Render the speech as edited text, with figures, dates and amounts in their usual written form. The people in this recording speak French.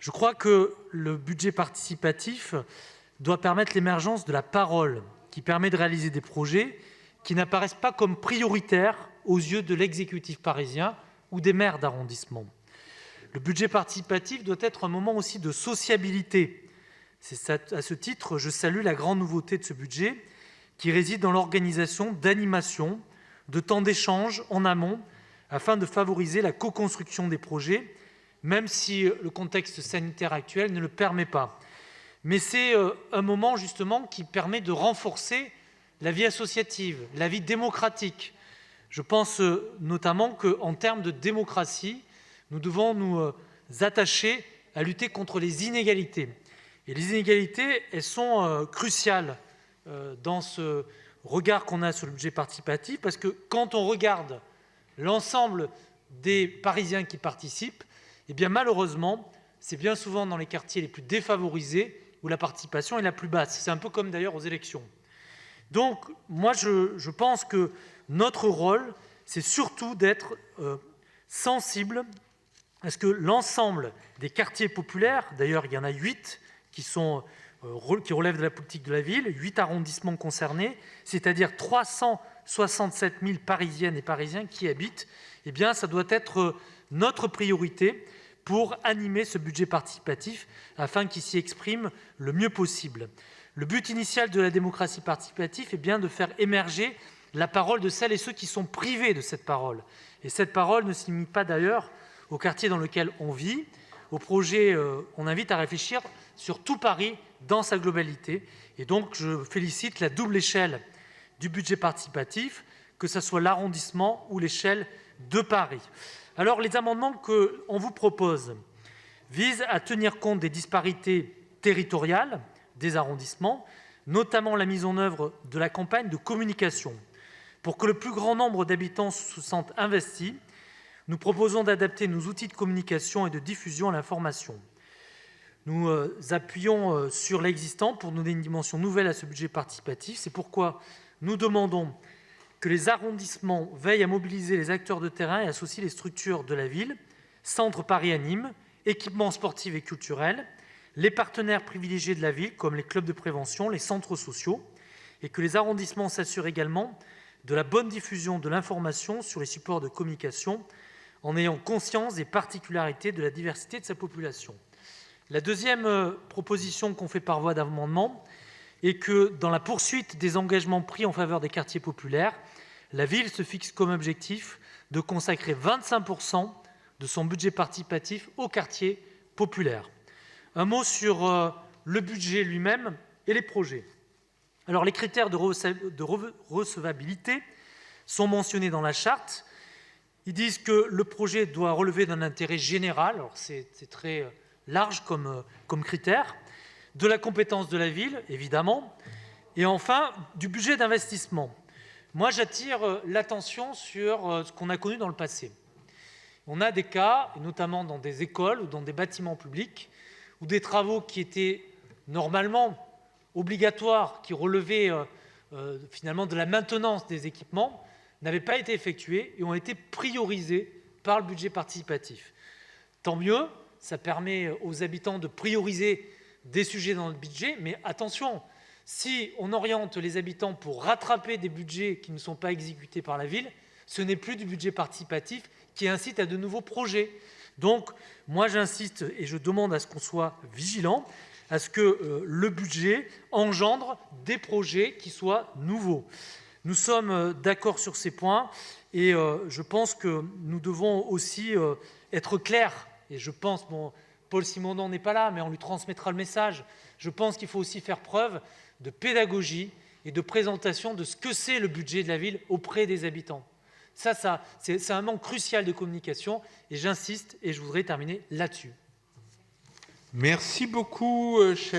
Je crois que le budget participatif doit permettre l'émergence de la parole, qui permet de réaliser des projets qui n'apparaissent pas comme prioritaires aux yeux de l'exécutif parisien ou des maires d'arrondissement. Le budget participatif doit être un moment aussi de sociabilité. À ce titre, je salue la grande nouveauté de ce budget qui réside dans l'organisation d'animations, de temps d'échange en amont, afin de favoriser la co-construction des projets, même si le contexte sanitaire actuel ne le permet pas. Mais c'est un moment justement qui permet de renforcer la vie associative, la vie démocratique. Je pense notamment qu'en termes de démocratie, nous devons nous attacher à lutter contre les inégalités. Et les inégalités, elles sont cruciales dans ce regard qu'on a sur le budget participatif, parce que quand on regarde l'ensemble des Parisiens qui participent, eh bien malheureusement, c'est bien souvent dans les quartiers les plus défavorisés où la participation est la plus basse. C'est un peu comme d'ailleurs aux élections. Donc, moi, je pense que notre rôle, c'est surtout d'être sensible à ce que l'ensemble des quartiers populaires, d'ailleurs il y en a 8 qui relèvent de la politique de la ville, 8 arrondissements concernés, c'est-à-dire 367 000 Parisiennes et Parisiens qui y habitent, eh bien ça doit être notre priorité pour animer ce budget participatif afin qu'il s'y exprime le mieux possible. Le but initial de la démocratie participative est bien de faire émerger la parole de celles et ceux qui sont privés de cette parole. Et cette parole ne se limite pas d'ailleurs au quartier dans lequel on vit. Au projet, on invite à réfléchir sur tout Paris dans sa globalité. Et donc, je félicite la double échelle du budget participatif, que ce soit l'arrondissement ou l'échelle de Paris. Alors, les amendements qu'on vous propose visent à tenir compte des disparités territoriales des arrondissements, notamment la mise en œuvre de la campagne de communication. Pour que le plus grand nombre d'habitants se sentent investis, nous proposons d'adapter nos outils de communication et de diffusion à l'information. Nous appuyons sur l'existant pour donner une dimension nouvelle à ce budget participatif. C'est pourquoi nous demandons que les arrondissements veillent à mobiliser les acteurs de terrain et associent les structures de la ville, Centre Paris Anime, équipements sportifs et culturels, les partenaires privilégiés de la ville comme les clubs de prévention, les centres sociaux, et que les arrondissements s'assurent également de la bonne diffusion de l'information sur les supports de communication en ayant conscience des particularités de la diversité de sa population. La deuxième proposition qu'on fait par voie d'amendement est que, dans la poursuite des engagements pris en faveur des quartiers populaires, la ville se fixe comme objectif de consacrer 25% de son budget participatif aux quartiers populaires. Un mot sur le budget lui-même et les projets. Alors, les critères de recevabilité sont mentionnés dans la charte. Ils disent que le projet doit relever d'un intérêt général, alors c'est très large comme critère, de la compétence de la ville, évidemment, et enfin du budget d'investissement. Moi, j'attire l'attention sur ce qu'on a connu dans le passé. On a des cas, notamment dans des écoles ou dans des bâtiments publics, où des travaux qui étaient normalement obligatoires, qui relevaient finalement de la maintenance des équipements, n'avaient pas été effectués et ont été priorisés par le budget participatif. Tant mieux, ça permet aux habitants de prioriser des sujets dans le budget, mais attention, si on oriente les habitants pour rattraper des budgets qui ne sont pas exécutés par la ville, ce n'est plus du budget participatif qui incite à de nouveaux projets. Donc, moi j'insiste et je demande à ce qu'on soit vigilant, à ce que le budget engendre des projets qui soient nouveaux. Nous sommes d'accord sur ces points et je pense que nous devons aussi être clairs. Et je pense, Paul Simondon n'est pas là, mais on lui transmettra le message. Je pense qu'il faut aussi faire preuve de pédagogie et de présentation de ce que c'est le budget de la ville auprès des habitants. Ça c'est un manque crucial de communication et j'insiste et je voudrais terminer là-dessus. Merci beaucoup, cher